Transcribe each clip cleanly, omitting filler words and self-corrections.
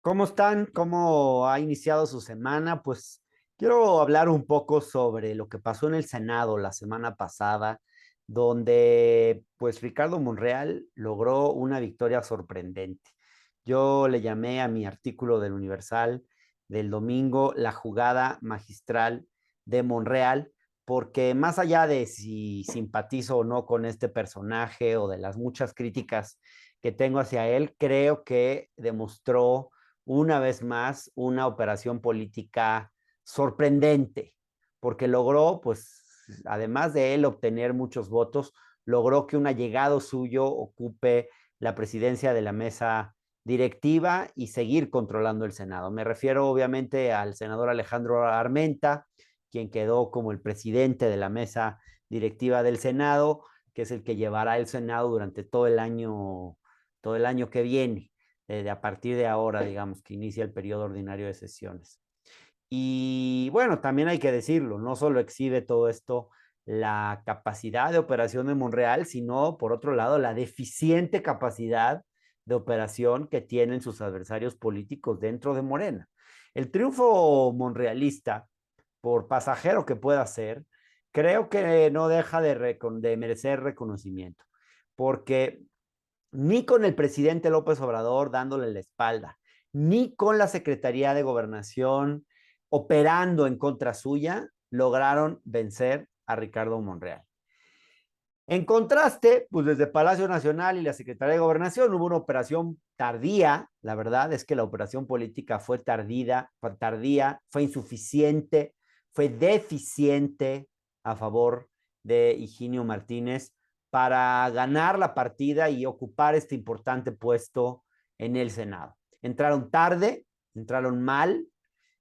¿Cómo están? ¿Cómo ha iniciado su semana? Pues quiero hablar un poco sobre lo que pasó en el Senado la semana pasada, donde pues Ricardo Monreal logró una victoria sorprendente. Yo le llamé a mi artículo del Universal del domingo la jugada magistral de Monreal, porque más allá de si simpatizo o no con este personaje o de las muchas críticas que tengo hacia él, creo que demostró una vez más una operación política sorprendente, porque logró, pues, además de él obtener muchos votos, logró que un allegado suyo ocupe la presidencia de la mesa directiva y seguir controlando el Senado. Me refiero obviamente al senador Alejandro Armenta, quien quedó como el presidente de la mesa directiva del Senado, que es el que llevará el Senado durante todo el año que viene a partir de ahora, digamos, que inicia el periodo ordinario de sesiones. Y bueno, también hay que decirlo, no solo exhibe todo esto la capacidad de operación de Monreal, sino por otro lado la deficiente capacidad de operación que tienen sus adversarios políticos dentro de Morena. El triunfo monrealista, por pasajero que pueda ser, creo que no deja de merecer reconocimiento, porque ni con el presidente López Obrador dándole la espalda, ni con la Secretaría de Gobernación operando en contra suya, lograron vencer a Ricardo Monreal. En contraste, pues desde Palacio Nacional y la Secretaría de Gobernación hubo una operación tardía, la verdad es que la operación política fue tardía, fue insuficiente, fue deficiente a favor de Higinio Martínez para ganar la partida y ocupar este importante puesto en el Senado. Entraron tarde, entraron mal,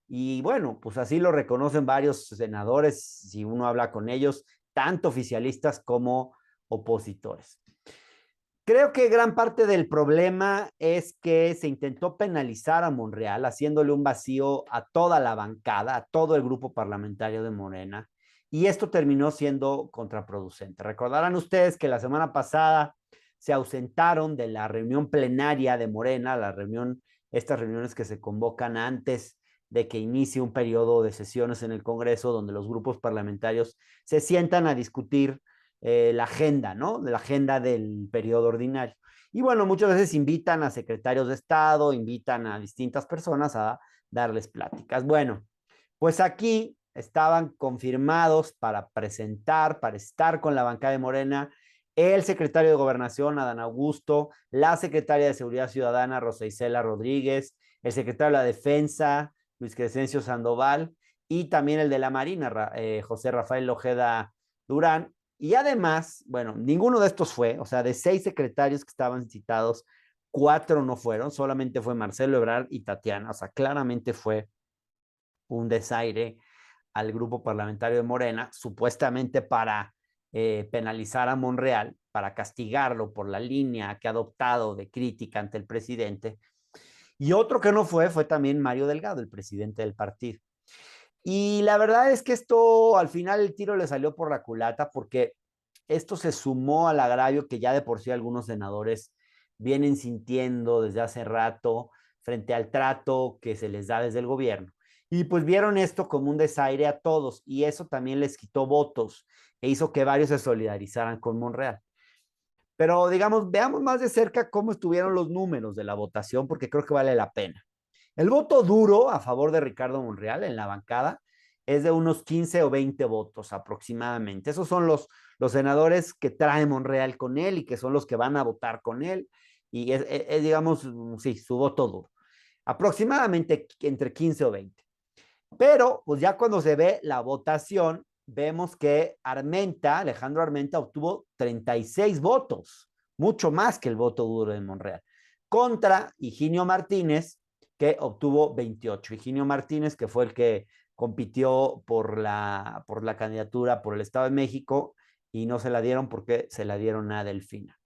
y bueno, pues así lo reconocen varios senadores, si uno habla con ellos, tanto oficialistas como opositores. Creo que gran parte del problema es que se intentó penalizar a Monreal, haciéndole un vacío a toda la bancada, a todo el grupo parlamentario de Morena, y esto terminó siendo contraproducente. Recordarán ustedes que la semana pasada se ausentaron de la reunión plenaria de Morena, estas reuniones que se convocan antes de que inicie un periodo de sesiones en el Congreso, donde los grupos parlamentarios se sientan a discutir la agenda, ¿no? De la agenda del periodo ordinario. Y bueno, muchas veces invitan a secretarios de Estado, invitan a distintas personas a darles pláticas. Bueno, pues aquí estaban confirmados para presentar, para estar con la bancada de Morena, el secretario de Gobernación, Adán Augusto, la secretaria de Seguridad Ciudadana, Rosa Isela Rodríguez, el secretario de la Defensa, Luis Crescencio Sandoval, y también el de la Marina, José Rafael Ojeda Durán. Y además, bueno, ninguno de estos fue, o sea, de 6 secretarios que estaban citados, 4 no fueron, solamente fue Marcelo Ebrard y Tatiana, o sea, claramente fue un desaire al grupo parlamentario de Morena, supuestamente para penalizar a Monreal, para castigarlo por la línea que ha adoptado de crítica ante el presidente. Y otro que no fue también Mario Delgado, el presidente del partido. Y la verdad es que esto al final el tiro le salió por la culata porque esto se sumó al agravio que ya de por sí algunos senadores vienen sintiendo desde hace rato frente al trato que se les da desde el gobierno. Y pues vieron esto como un desaire a todos y eso también les quitó votos e hizo que varios se solidarizaran con Monreal. Pero digamos, veamos más de cerca cómo estuvieron los números de la votación porque creo que vale la pena. El voto duro a favor de Ricardo Monreal en la bancada es de unos 15 o 20 votos aproximadamente. Esos son los senadores que trae Monreal con él y que son los que van a votar con él. Y digamos, sí, su voto duro. Aproximadamente entre 15 o 20. Pero, pues ya cuando se ve la votación, vemos que Alejandro Armenta, obtuvo 36 votos, mucho más que el voto duro de Monreal, contra Higinio Martínez, que obtuvo 28. Higinio Martínez, que fue el que compitió por la candidatura por el Estado de México y no se la dieron porque se la dieron a Delfina.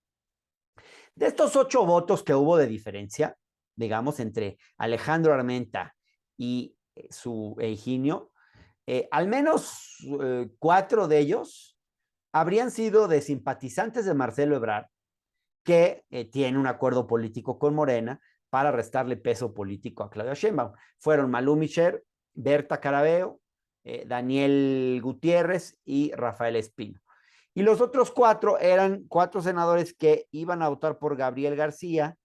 De estos 8 votos que hubo de diferencia, digamos, entre Alejandro Armenta y su Higinio, al menos 4 de ellos habrían sido de simpatizantes de Marcelo Ebrard, que tiene un acuerdo político con Morena, para restarle peso político a Claudia Sheinbaum. Fueron Malú Micher, Berta Carabeo, Daniel Gutiérrez y Rafael Espino. Y los otros cuatro eran cuatro senadores que iban a votar por Gabriel García,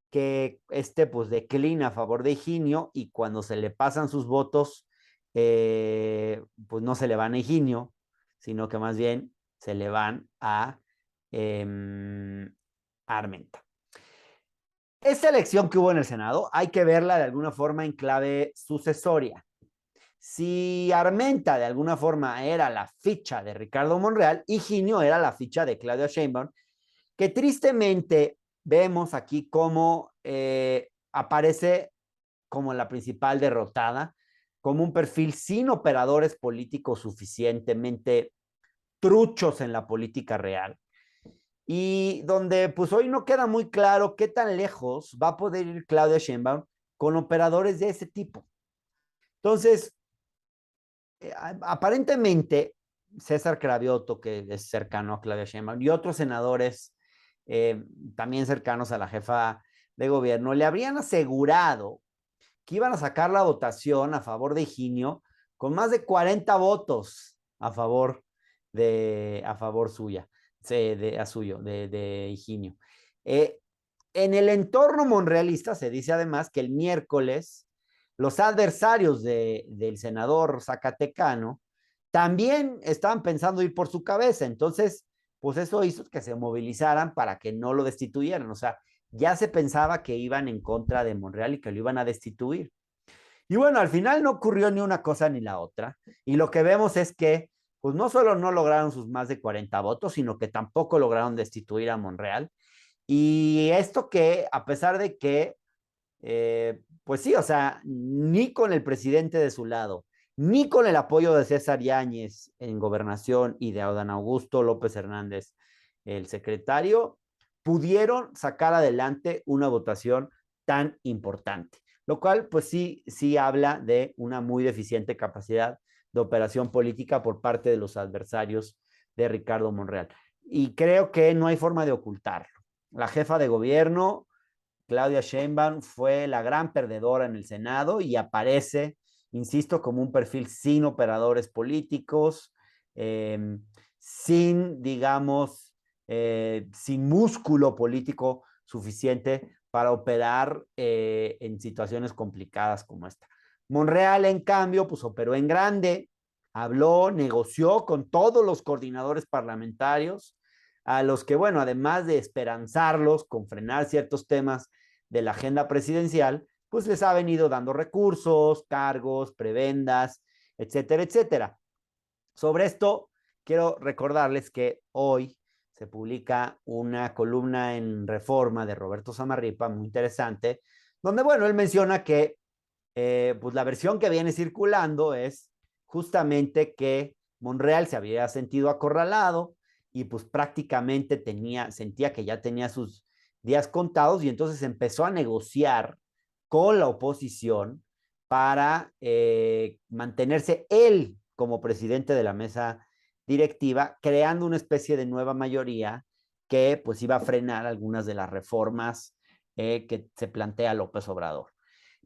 que pues declina a favor de Higinio, y cuando se le pasan sus votos, pues no se le van a Higinio, sino que más bien se le van a Armenta. Esta elección que hubo en el Senado hay que verla de alguna forma en clave sucesoria. Si Armenta de alguna forma era la ficha de Ricardo Monreal, Higinio era la ficha de Claudia Sheinbaum, que tristemente vemos aquí cómo aparece como la principal derrotada, como un perfil sin operadores políticos suficientemente truchos en la política real, y donde pues hoy no queda muy claro qué tan lejos va a poder ir Claudia Sheinbaum con operadores de ese tipo. Entonces, aparentemente, César Cravioto, que es cercano a Claudia Sheinbaum, y otros senadores también cercanos a la jefa de gobierno, le habrían asegurado que iban a sacar la votación a favor de Higinio con más de 40 votos a favor suya, de Higinio. En el entorno monrealista se dice además que el miércoles los adversarios del senador zacatecano también estaban pensando ir por su cabeza. Entonces, pues eso hizo que se movilizaran para que no lo destituyeran. O sea, ya se pensaba que iban en contra de Monreal y que lo iban a destituir. Y bueno, al final no ocurrió ni una cosa ni la otra. Y lo que vemos es que, pues no solo no lograron sus más de 40 votos, sino que tampoco lograron destituir a Monreal. Y esto que, a pesar de que, pues sí, o sea, ni con el presidente de su lado, ni con el apoyo de César Yáñez en gobernación y de Adán Augusto López Hernández, el secretario, pudieron sacar adelante una votación tan importante, lo cual pues sí, sí habla de una muy deficiente capacidad de operación política por parte de los adversarios de Ricardo Monreal. Y creo que no hay forma de ocultarlo. La jefa de gobierno, Claudia Sheinbaum, fue la gran perdedora en el Senado y aparece, insisto, como un perfil sin operadores políticos, sin, digamos, sin músculo político suficiente para operar en situaciones complicadas como esta. Monreal, en cambio, pues operó en grande, habló, negoció con todos los coordinadores parlamentarios, a los que, bueno, además de esperanzarlos con frenar ciertos temas de la agenda presidencial, pues les ha venido dando recursos, cargos, prebendas, etcétera, etcétera. Sobre esto, quiero recordarles que hoy se publica una columna en Reforma de Roberto Samarripa, muy interesante, donde, bueno, él menciona que pues la versión que viene circulando es justamente que Monreal se había sentido acorralado y pues prácticamente sentía que ya tenía sus días contados, y entonces empezó a negociar con la oposición para mantenerse él como presidente de la mesa directiva, creando una especie de nueva mayoría que pues iba a frenar algunas de las reformas que se plantea López Obrador.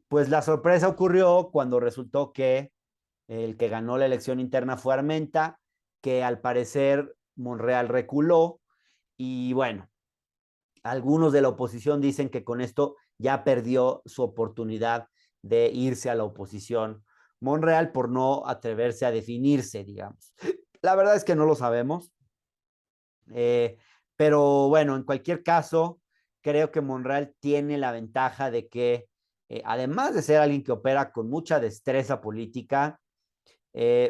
Pues la sorpresa ocurrió cuando resultó que el que ganó la elección interna fue Armenta, que al parecer Monreal reculó, y bueno, algunos de la oposición dicen que con esto ya perdió su oportunidad de irse a la oposición Monreal por no atreverse a definirse, digamos. La verdad es que no lo sabemos, eh, pero bueno, en cualquier caso, creo que Monreal tiene la ventaja de que, además de ser alguien que opera con mucha destreza política,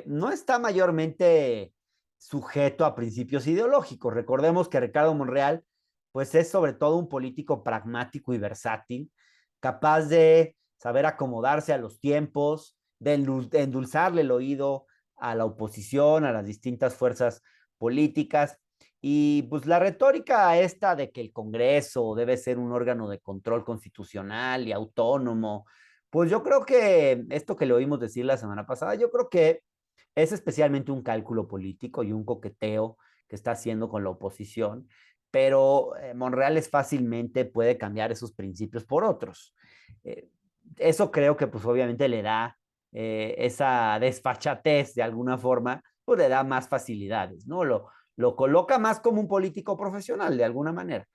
no está mayormente sujeto a principios ideológicos. Recordemos que Ricardo Monreal, pues es sobre todo un político pragmático y versátil, capaz de saber acomodarse a los tiempos, de endulzarle el oído a la oposición, a las distintas fuerzas políticas. Y pues la retórica esta de que el Congreso debe ser un órgano de control constitucional y autónomo, pues yo creo que esto que le oímos decir la semana pasada, yo creo que es especialmente un cálculo político y un coqueteo que está haciendo con la oposición, pero Monreal fácilmente puede cambiar esos principios por otros. Eh, Eso creo que pues obviamente le da esa desfachatez de alguna forma, pues le da más facilidades, ¿no? Lo coloca más como un político profesional de alguna manera.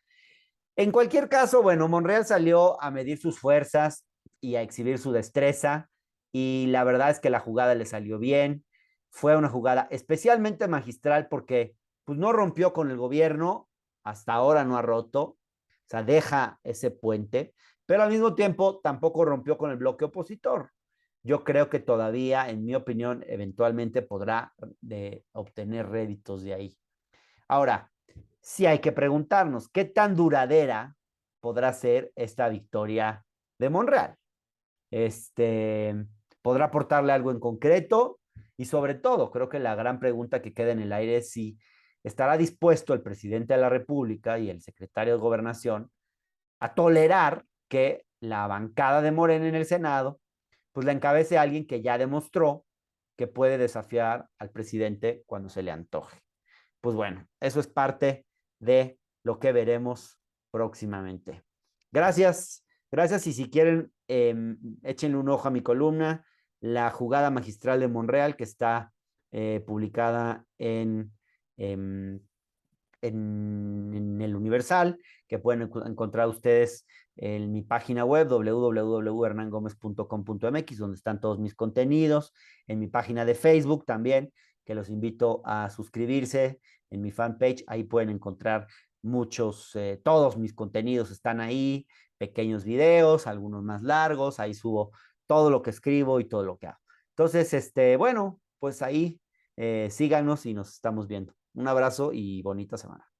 En cualquier caso, bueno, Monreal salió a medir sus fuerzas y a exhibir su destreza y la verdad es que la jugada le salió bien. Fue una jugada especialmente magistral porque pues no rompió con el gobierno, hasta ahora no ha roto, o sea, deja ese puente, pero al mismo tiempo tampoco rompió con el bloque opositor. Yo creo que todavía, en mi opinión, eventualmente podrá obtener réditos de ahí. Ahora, sí hay que preguntarnos, ¿qué tan duradera podrá ser esta victoria de Monreal? Este, ¿Podrá aportarle algo en concreto? Y sobre todo, creo que la gran pregunta que queda en el aire es si estará dispuesto el presidente de la República y el secretario de Gobernación a tolerar que la bancada de Morena en el Senado pues la encabece a alguien que ya demostró que puede desafiar al presidente cuando se le antoje. Pues bueno, eso es parte de lo que veremos próximamente. Gracias, gracias y si quieren, échenle un ojo a mi columna, La jugada magistral de Monreal, que está publicada en el Universal, que pueden encontrar ustedes en mi página web www.hernangomez.com.mx, donde están todos mis contenidos, en mi página de Facebook también, que los invito a suscribirse, en mi fanpage, ahí pueden encontrar todos mis contenidos están ahí, pequeños videos, algunos más largos, ahí subo todo lo que escribo y todo lo que hago. Entonces, bueno, pues ahí síganos y nos estamos viendo. Un abrazo y bonita semana.